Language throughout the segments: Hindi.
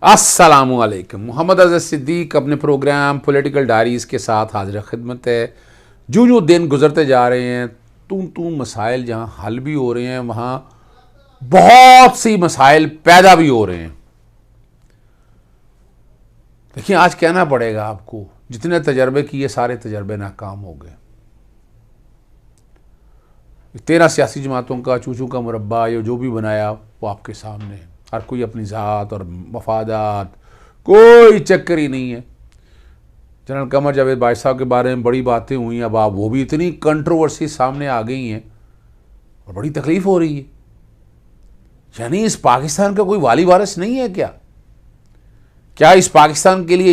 अस्सलामुअलैकुम। मोहम्मद अज़हर सिद्दीक अपने प्रोग्राम पॉलिटिकल डायरीज़ के साथ हाजिर खिदमत है। जो जो दिन गुजरते जा रहे हैं, तू मसाइल जहाँ हल भी हो रहे हैं, वहाँ बहुत सी मसाइल पैदा भी हो रहे हैं। देखिए, आज कहना पड़ेगा आपको, जितने तजर्बे किए सारे तजर्बे नाकाम हो गए। 13 सियासी जमातों का चूचू का मुरब्बा या जो भी बनाया वो आपके सामने है। हर कोई अपनी ज़ात और मफादात, कोई चक्कर ही नहीं है। जनरल कमर जावेद भाई साहब के बारे में बड़ी बातें हुई, अब आप वो भी इतनी कंट्रोवर्सी सामने आ गई हैं और बड़ी तकलीफ हो रही है। यानी इस पाकिस्तान का कोई वाली वारिस नहीं है क्या? क्या इस पाकिस्तान के लिए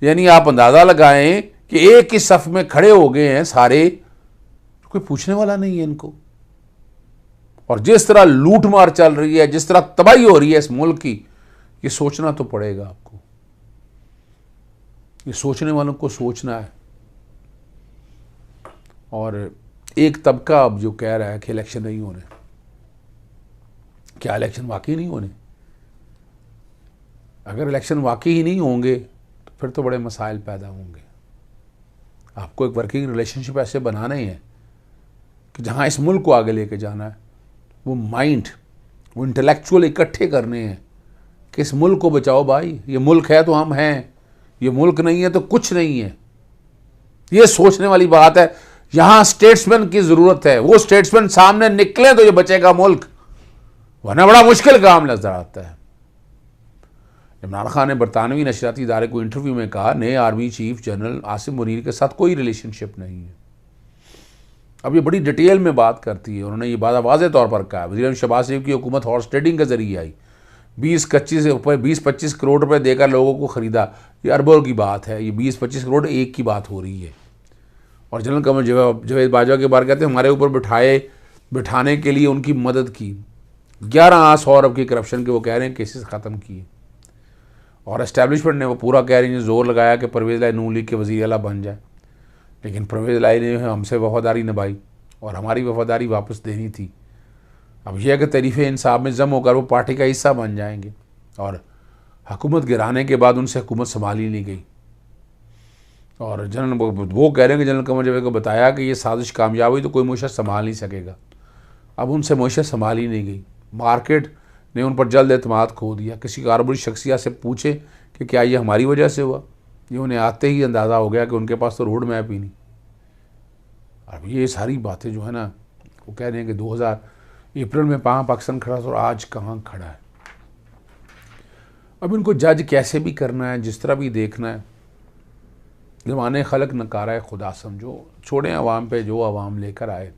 यानी आप अंदाज़ा लगाएं कि एक ही सफ में खड़े हो गए हैं सारे, कोई पूछने वाला नहीं है इनको। और जिस तरह लूट मार चल रही है, जिस तरह तबाही हो रही है इस मुल्क की, ये सोचना तो पड़ेगा आपको। ये सोचने वालों को सोचना है। और एक तबका अब जो कह रहा है कि इलेक्शन नहीं होने, क्या इलेक्शन वाकई नहीं होने? अगर इलेक्शन वाकई ही नहीं होंगे तो फिर तो बड़े मसाइल पैदा होंगे। आपको एक वर्किंग रिलेशनशिप ऐसे बनाना ही है कि जहाँ इस मुल्क को आगे लेके जाना है, वो माइंड, वो इंटेलेक्चुअल इकट्ठे करने हैं कि इस मुल्क को बचाओ भाई। ये मुल्क है तो हम हैं, ये मुल्क नहीं है तो कुछ नहीं है। ये सोचने वाली बात है। यहाँ स्टेट्समैन की ज़रूरत है। वो स्टेट्समैन सामने निकले तो ये बचेगा मुल्क, वरना बड़ा मुश्किल काम नजर आता है। इमरान खान ने बरतानवी नशरियाती इदारे को इंटरव्यू में कहा, नए army chief general Asim Munir के साथ कोई रिलेशनशिप नहीं है। अब ये बड़ी डिटेल में बात करती है। उन्होंने ये बात वाज़ेह तौर पर कहा, वज़ीर शहबाज शरीफ की हुकूमत हॉर्स ट्रेडिंग के जरिए आई, 20-25 करोड़ रुपए देकर लोगों को ख़रीदा। ये अरबों की बात है। ये 20-25 करोड़ एक की बात हो रही है। और जनरल कमर जावेद बाजवा के बारे कहते हैं, हमारे ऊपर बिठाने के लिए उनकी मदद की। 1100 अरब की करप्शन के वो कह रहे हैं केसेस ख़त्म किए। और एस्टैब्लिशमेंट ने वो पूरा कह रही है, जोर लगाया कि परवेज़ लाई नून लीग के वज़ीर आला बन जाए। लेकिन परवेज़ लाई ने हमसे वफ़ादारी निभाई और हमारी वफ़ादारी वापस देनी थी। अब यह है कि तरीफ़ इंसाफ में जम होकर वो पार्टी का हिस्सा बन जाएंगे। और हुकूमत गिराने के बाद उनसे हुकूमत संभाली नहीं गई। और जनरल वो कह रहे हैं कि जनरल कमर जावेद को बताया कि ये साजिश कामयाब हुई तो कोई मुशत संभाल नहीं सकेगा। अब उनसे मुशत संभाली नहीं गई। मार्केट ने उन पर जल्द एतमाद खो दिया। किसी कारोबारी शख्सियत से पूछे कि क्या ये हमारी वजह से हुआ, ये उन्हें आते ही अंदाज़ा हो गया कि उनके पास तो रोड मैप ही नहीं। अब ये सारी बातें जो है ना, वो कह रहे हैं कि 2000 अप्रैल में पाकिस्तान खड़ा था और आज कहाँ खड़ा है। अब इनको जज कैसे भी करना है, जिस तरह भी देखना है। ज़माने खलक नकारा खुदा समझो, छोड़ें आवाम पे जो आवाम लेकर आए।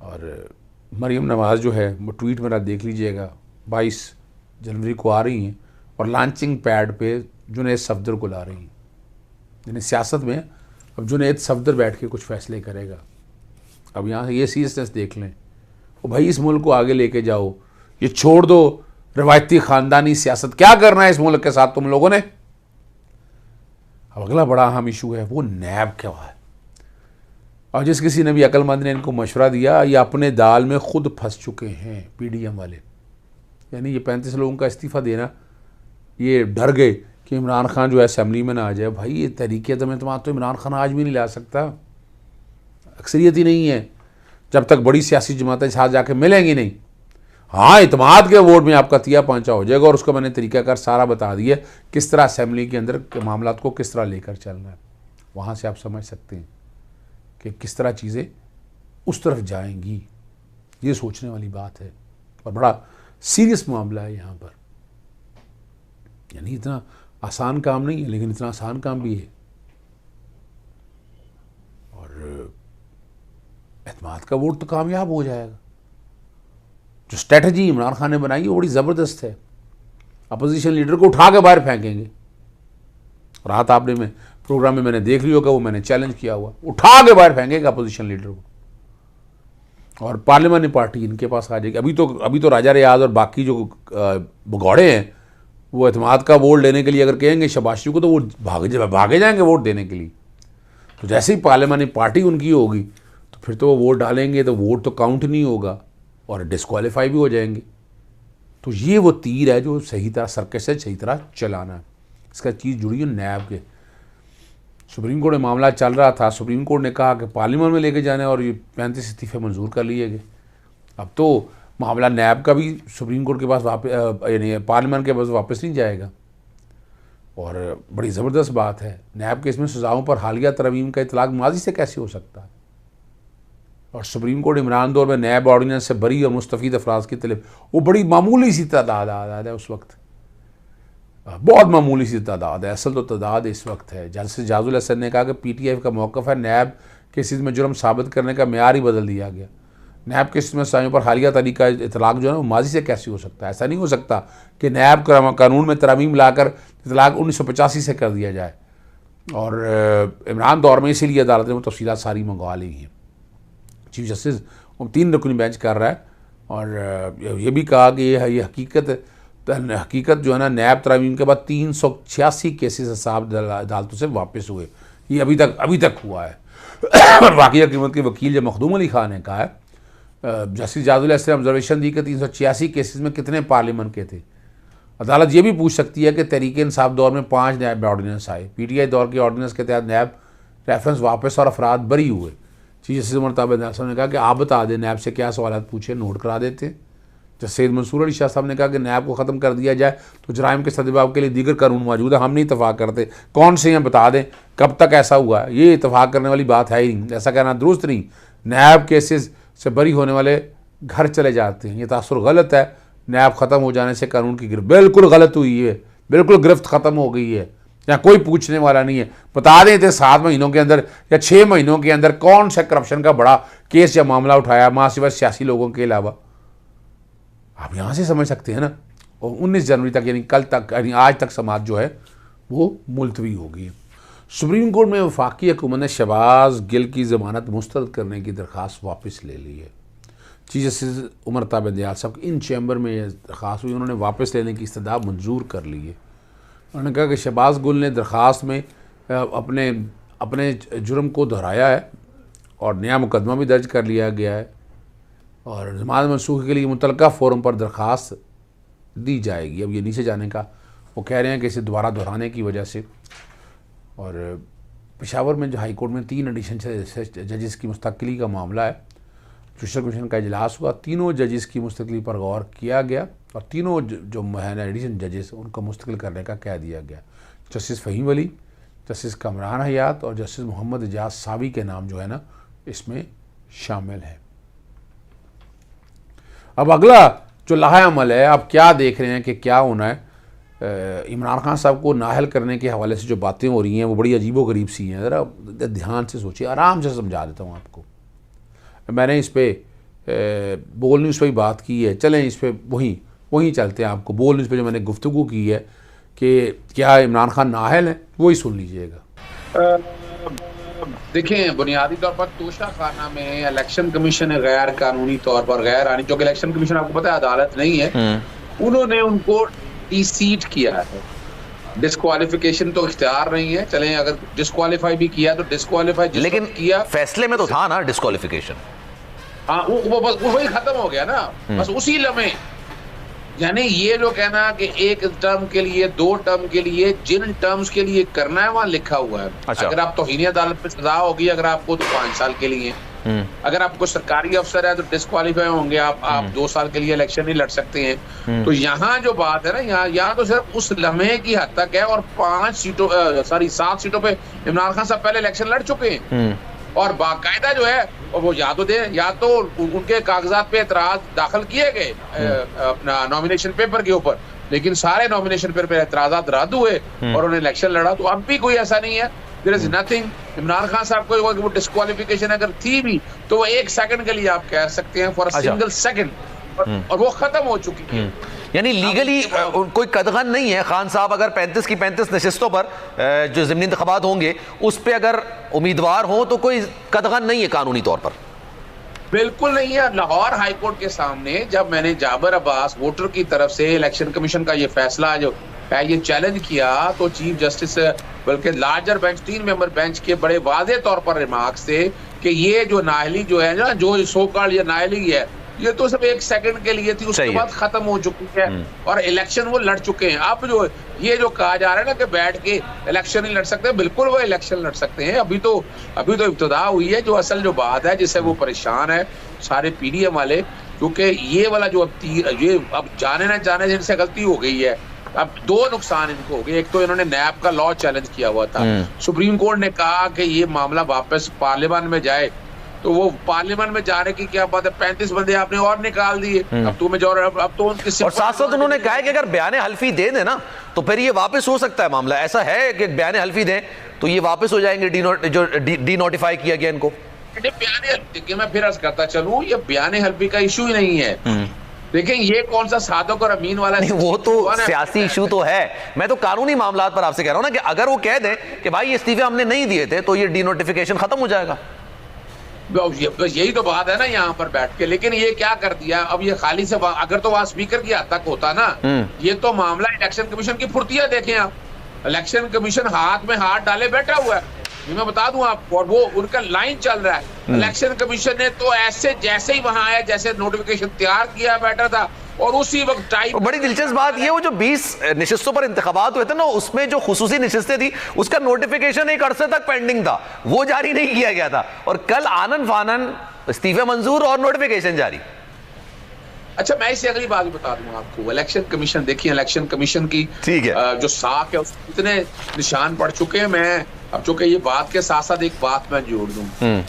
और मरीम नवाज़ जो है वो ट्वीट मेरा देख लीजिएगा, 22 जनवरी को आ रही हैं और लॉन्चिंग पैड पे जुनैद सफदर को ला रही हैं। यानी सियासत में अब जुनैद सफदर बैठ के कुछ फैसले करेगा। अब यहाँ से ये सीरियसनेस देख लें। वो भाई इस मुल्क को आगे लेके जाओ, ये छोड़ दो रवायती ख़ानदानी सियासत। क्या करना है इस मुल्क के साथ तुम लोगों ने? अब अगला बड़ा अहम इशू है वो नैब क्या है। और जिस किसी ने भी अक्लमंद ने इनको मशवरा दिया, ये अपने दाल में खुद फंस चुके हैं PDM वाले। यानी ये 35 लोगों का इस्तीफ़ा देना, ये डर गए कि इमरान खान जो है असेंबली में ना आ जाए। भाई ये तरीके तो इमरान खान आज भी नहीं ला सकता, अक्सरियत ही नहीं है। जब तक बड़ी सियासी जमातें साथ जाके मिलेंगी नहीं। हाँ, इतमाद के वोट में आपका तिया पांचा हो जाएगा। और उसको मैंने तरीक़ाकार सारा बता दिया, किस तरह असेंबली के अंदर के मामलात को किस तरह लेकर चलना है। वहाँ से आप समझ सकते हैं कि किस तरह चीज़ें उस तरफ जाएंगी। ये सोचने वाली बात है और बड़ा सीरियस मामला है यहाँ पर। यानी इतना आसान काम नहीं है, लेकिन इतना आसान काम भी है। और एतमाद का वोट तो कामयाब हो जाएगा। जो स्ट्रेटजी इमरान खान ने बनाई है वो बड़ी ज़बरदस्त है। अपोजिशन लीडर को उठा के बाहर फेंकेंगे। रात आपने में प्रोग्राम में मैंने देख लिया होगा, वो मैंने चैलेंज किया हुआ, उठा के बाहर फेंकेगा अपोजिशन लीडर को। और पार्लियामानी पार्टी इनके पास आ जाएगी। अभी तो राजा रियाज और बाकी जो भगौड़े हैं वो एतमाद का वोट लेने के लिए अगर कहेंगे शबाशी को तो वो भागे जाएंगे वोट देने के लिए। तो जैसे ही पार्लियामानी पार्टी उनकी होगी तो फिर तो वो वोट डालेंगे तो वोट तो काउंट नहीं होगा और डिस्क्वालीफाई भी हो जाएंगे। तो ये वो तीर है जो सही तरह सर्कस से सही तरह चलाना है। इसका चीज़ जुड़ी है नैब के। सुप्रीम कोर्ट में मामला चल रहा था, सुप्रीम कोर्ट ने कहा कि पार्लियामेंट में लेके जाने और ये 35 इस्तीफे मंजूर कर लिए गए। अब तो मामला नैब का भी सुप्रीम कोर्ट के पास वापस यानी पार्लियामेंट के पास वापस नहीं जाएगा। और बड़ी ज़बरदस्त बात है, नैब के इसमें सज़ाओं पर हालिया तरमीम का इतलाक़ माजी से कैसे हो सकता है। और सुप्रीम कोर्ट इमरान दौर में नैब ऑर्डिनेंस से बरी और मुस्तफ़ीद अफराज की तलब, वो बड़ी मामूली सी तादाद है उस वक्त, बहुत मामूली सी तादाद है। असल तो तादाद इस वक्त है। जस्टिस जाजुल हसन ने कहा कि PTI का मौक़िफ़ है नैब केसेस में जुर्म साबित करने का मेयार ही बदल दिया गया। नैब केसेस में सज़ाओं पर हालिया तरीका इतलाक़ जो है वो माजी से कैसे हो सकता है। ऐसा नहीं हो सकता कि नैब कानून में तरमीम लाकर इतलाक़ 1985 से कर दिया जाए। और इमरान दौर में इसीलिए अदालत ने वो तफसीलात सारी मंगवा ली हैं। चीफ जस्टिस 3 रुकनी बेंच कर रहा है और ये भी कहा कि ये हकीकत जो है ना, नैब तरमीम के बाद 386 केसेस हिसाब अदालतों से वापस हुए। ये अभी तक हुआ है। वाक़ई कीमत के वकील जब मखदूम अली खान ने कहा है, जस्टिस जाजुल हसन ने ऑब्जर्वेशन दी कि 386 केसेस में कितने पार्लियामेंट के थे। अदालत ये भी पूछ सकती है कि तहरीक इंसाफ दौर में 5 नैब ऑर्डिनेंस आए, PTI दौर के ऑर्डिनेंस के तहत नैब रेफरेंस वापस और अफराद बरी हुए। चीफ जस्टिस उमर ताबिद साहब ने कहा कि आप बता दें नैब से क्या सवाल पूछे, नोट करा देते। जस्टिस सैयद मंसूर अली शाह साहब ने कहा कि नैब को ख़त्म कर दिया जाए तो जराइम के सद्देबाब के लिए दीगर कानून मौजूद है, हम नहीं इतफाक़ करते। कौन से हैं बता दें, कब तक ऐसा हुआ है, ये इतफाक़ करने वाली बात है ही नहीं। ऐसा कहना दुरुस्त नहीं। नैब केसेस से बरी होने वाले घर चले जाते हैं, ये तासुर गलत है। नैब ख़त्म हो जाने से कानून की गिरफ्त बिल्कुल गलत हुई है, बिल्कुल गिरफ्त ख़त्म हो गई है, या कोई पूछने वाला नहीं है। बता दें थे 7 महीनों के अंदर या 6 महीनों के अंदर कौन सा करप्शन का बड़ा केस या मामला उठाया माँ सिवाय सियासी लोगों के अलावा। आप यहाँ से समझ सकते हैं ना। और 19 जनवरी तक यानी कल तक यानी आज तक समाअत जो है वो मुलतवी हो गई है। सुप्रीम कोर्ट में वफाकी हुकूमत ने शहबाज गिल की ज़मानत मुस्तरद करने की दरख्वास्त वापस ले ली है। चीफ जस्टिस उमर ताबिद साहब इन चैम्बर में यह दरख्वास्त हुई, उन्होंने वापस लेने की इस्तदा मंजूर कर ली है। उन्होंने कहा कि शहबाज गुल ने दरख्वास्त में अपने जुर्म को दोहराया है और नया मुकदमा भी दर्ज कर लिया गया है और ज़मानत मनसूखी के लिए मुतलका फ़ोरम पर दरख्वास्त दी जाएगी। अब ये नीचे जाने का वो कह रहे हैं कि इसे दोबारा दोहराने की वजह से। और पेशावर में जो हाई कोर्ट में 3 एडिशन जजेस की मुस्तकिली का मामला है, जुडिशल कमीशन का इजलास हुआ, तीनों जजेस की मुस्तकिली पर गौर किया गया और तीनों जो एडिशन जजेस उनको मुस्तकिल करने का कह दिया गया। जस्टिस फ़हीम अली, जस्टिस कमरान हयात और जस्टिस मोहम्मद एजाज सावी के नाम जो है ना इसमें शामिल है। अब अगला जो लाहा अमल है, आप क्या देख रहे हैं कि क्या होना है। इमरान खान साहब को नाहल करने के हवाले से जो बातें हो रही हैं वो बड़ी अजीबो गरीब सी हैं। ज़रा ध्यान से सोचिए, आराम से समझा देता हूँ आपको। मैंने इस पर बोल न्यूज़ पर ही बात की है, चलें इस पर वहीं चलते हैं। आपको बोल न्यूज़ पर जो मैंने गुफ्तगू की है कि क्या इमरान खान नाअहल है, वही सुन लीजिएगा। देखें, बुनियादी तौर पर तोशा खाना में इलेक्शन कमीशन है गैर कानूनी तौर पर गैर आनी, जो कि इलेक्शन कमीशन आपको पता है अदालत नहीं है, उन्होंने उनको डिसीट किया है। डिस्क्वालिफिकेशन तो इख्तियार नहीं है, चलें अगर डिस्क्वालीफाई भी किया तो डिस्क्वालीफाई लेकिन किया फैसले में तो था ना डिस्क्वालिफिकेशन। हाँ, वो वही खत्म हो गया ना, बस उसी लम्हे। यानी ये जो कहना कि 1 टर्म के लिए 2 टर्म के लिए जिन टर्म्स के लिए करना है वहां लिखा हुआ है। अच्छा। अगर आप तौहीन अदालत पे सजा होगी अगर आपको तो 5 साल के लिए, अगर आपको सरकारी अफसर है तो डिस्क्वालीफाई होंगे आप 2 साल के लिए इलेक्शन नहीं लड़ सकते हैं। तो यहाँ जो बात है ना, यहाँ तो सिर्फ उस लम्हे की हद तक है। और 7 सीटों पे इमरान खान साहब पहले इलेक्शन लड़ चुके हैं और बाकायदा जो है वो या तो उनके कागजात पे एतराज दाखिल किए गए अपना नॉमिनेशन पेपर के ऊपर, लेकिन सारे नॉमिनेशन पेपर पे एतराजात रद्द हुए और उन्हें इलेक्शन लड़ा। तो अब भी कोई ऐसा नहीं है, there is nothing. Imran Khan साहब को वो डिस्क्वालिफिकेशन अगर थी भी तो वो 1 सेकंड के लिए आप कह सकते हैं, फॉर अ सिंगल सेकंड, और वो खत्म हो चुकी है। यानी लीगली कोई कदगन नहीं है। खान साहब अगर 35 की 35 नशिस्तों पर जो ज़िमनी इंतखाबात होंगे उस पर अगर उम्मीदवार हो तो कोई कदगन नहीं है कानूनी तौर पर। बिल्कुल नहीं है। लाहौर हाई कोर्ट के सामने जब मैंने जाबर अब्बास वोटर की तरफ से इलेक्शन कमीशन का ये फैसला जो है ये चैलेंज किया तो चीफ जस्टिस बल्कि लार्जर बेंच 3 मेंबर बेंच के बड़े वाज़े तौर पर रिमार्क्स थे कि ये जो नाअहली जो है ना, जो सो कॉल्ड ये नाअहली है ये तो सिर्फ 1 सेकंड के लिए थी, उसके बाद खत्म हो चुकी है और इलेक्शन वो लड़ चुके हैं। अब जो ये जो कहा जा रहा है ना कि बैठ के इलेक्शन नहीं लड़ सकते, बिल्कुल वो इलेक्शन लड़ सकते हैं। अभी तो इब्तिदा हुई है। जो असल जो बात है जिससे वो परेशान है सारे पीडीएम वाले, क्योंकि ये वाला जो अब जाने ना जाने जिनसे गलती हो गई है, अब 2 नुकसान इनको हो गए। एक तो इन्होंने नैब का लॉ चैलेंज किया हुआ था, सुप्रीम कोर्ट ने कहा कि ये मामला वापस पार्लियामेंट में जाए, तो वो पार्लियामेंट में जाने की क्या बात है, 35 बंदे आपने और निकाल दिए। अब तो उनकी और साथ साथ उन्होंने कहा कि अगर बयान हल्फी दे देना तो फिर ये वापस हो सकता है मामला। ऐसा है कि बयान हल्फी दें तो ये वापस हो जाएंगे, जो डी नोटिफाई किया गया इनको। देखिए मैं फिर अर्ज करता चलूं, ये बयान हल्फी का इशू ही नहीं है। लेकिन ये कौन सा सादक और अमीन वाला, नहीं वो तो सियासी इशू तो है। मैं तो कानूनी मामलात पर आपसे कह रहा हूं ना कि अगर वो कह दें कि भाई ये इस्तीफे हमने नहीं दिए थे तो ये डी नोटिफिकेशन खत्म हो जाएगा। यही तो बात है ना यहाँ पर बैठ के। लेकिन ये क्या कर दिया, अब ये खाली से अगर तो वहां स्पीकर की हद तक होता ना, ये तो मामला इलेक्शन कमीशन की फुर्तियां देखें आप। इलेक्शन कमीशन हाथ में हाथ डाले बैठा हुआ है, ये मैं बता दूं आपको, और वो उनका लाइन चल रहा है। इलेक्शन कमीशन ने तो ऐसे जैसे ही वहां आया, जैसे नोटिफिकेशन तैयार किया बैठा था, और उसी वक्त टाइम। बड़ी दिलचस्प बात ये, वो जो 20 निशिस्तों पर इंतखाबात हुए थे ना, उसमें जो खुसूसी निशिस्तें थी उसका नोटिफिकेशन एक अरसे तक पेंडिंग था, वो जारी नहीं किया गया था, और कल आनन फानन इस्तीफे मंजूर और नोटिफिकेशन जारी। अच्छा मैं इसे अगली बात भी बता दूं आपको, इलेक्शन कमीशन देखिए, इलेक्शन कमीशन की ठीक है जो साख है उसमें इतने निशान पड़ चुके हैं। मैं अब चूंकि ये बात के साथ साथ एक बात मैं जोड़ दूं,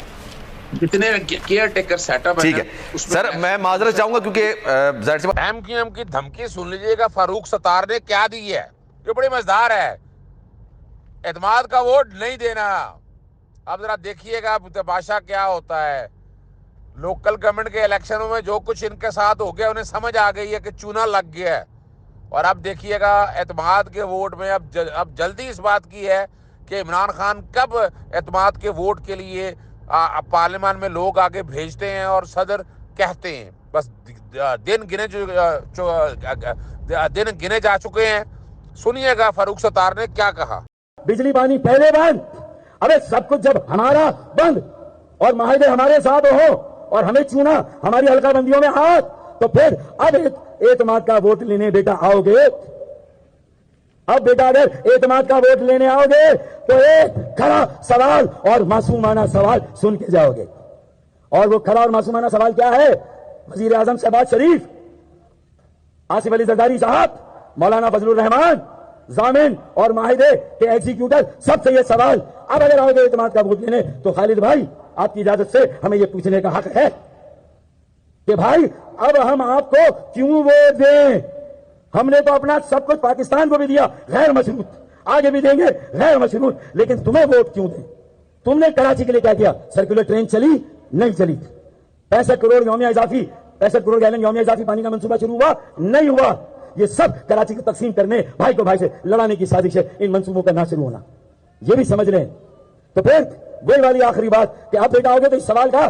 जितने केयर टेकर सेटअप है, ठीक है सर मैं माजरत चाहूंगा क्योंकि एमक्यूएम की धमकी सुन लीजिएगा फारूक सत्तार ने क्या दी है, जो बड़ी मजेदार है। एतमाद का वोट नहीं देना, अब जरा देखिएगा तमाशा क्या होता है। लोकल गवर्नमेंट के इलेक्शनों में जो कुछ इनके साथ हो गया, उन्हें समझ आ गई है कि चूना लग गया है। और अब देखिएगा एतमाद के वोट में अब जल्दी इस बात की है कि इमरान खान कब एतमाद के वोट के लिए पार्लियामेंट में लोग आगे भेजते हैं और सदर कहते हैं। बस दिन गिने जा चुके हैं। सुनिएगा फारूक सत्तार ने क्या कहा। बिजली पानी पहले बंद, अबे सब कुछ जब हमारा बंद और माहिदे हमारे साथ हो और हमें चुना हमारी हल्का बंदियों में हाथ, तो फिर अब एतमाद का वोट लेने बेटा आओगे। अब बेटा अगर एतमाद का वोट लेने आओगे तो एक खरा सवाल और मासूमाना सवाल सुन के जाओगे। और वो खरा और मासूमाना सवाल क्या है? वजीर आजम शहबाज शरीफ, आसिफ अली जरदारी साहब, मौलाना फजलुर रहमान, जामिन और माहिदे के एग्जीक्यूटिव, सबसे ये सवाल, अब अगर आओगे एतमाद का वोट लेने तो खालिद भाई आपकी इजाजत से हमें ये पूछने का हक है कि भाई अब हम आपको क्यों वोट दें? हमने तो अपना सब कुछ पाकिस्तान को भी दिया गैर मशरूत, आगे भी देंगे गैर मशरूत, लेकिन तुम्हें वोट क्यों दें? तुमने कराची के लिए क्या किया? सर्कुलर ट्रेन चली नहीं चली? 65 करोड़ यौमिया इजाफी, 65 करोड़ गैलन यौमिया इजाफी पानी का मंसूबा शुरू हुआ नहीं हुआ? ये सब कराची को तकसीम करने, भाई को भाई से लड़ाने की साजिश है। इन मंसूबों का ना शुरू होना ये भी समझ लें। तो फिर वही वाली आखिरी बात कि अब बेटा आओगे तो इस सवाल का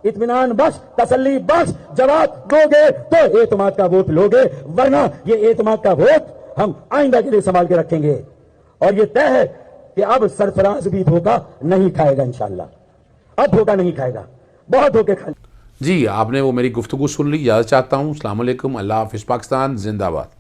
इत्मीनान बख्श, तसल्ली बख्श जवाब दोगे तो एतमाद का वोट लोगे, वरना ये एतमाद का वोट हम आइंदा के लिए संभाल के रखेंगे। और ये तय है कि अब सरफराज भी धोखा नहीं खाएगा, इंशाअल्लाह अब धोखा नहीं खाएगा, बहुत धोखे खाए। जी आपने वो मेरी गुफ्तगू सुन ली, इजाज़त चाहता हूँ। अस्सलाम वालेकुम, अल्लाह हाफ़िज़, पाकिस्तान जिंदाबाद।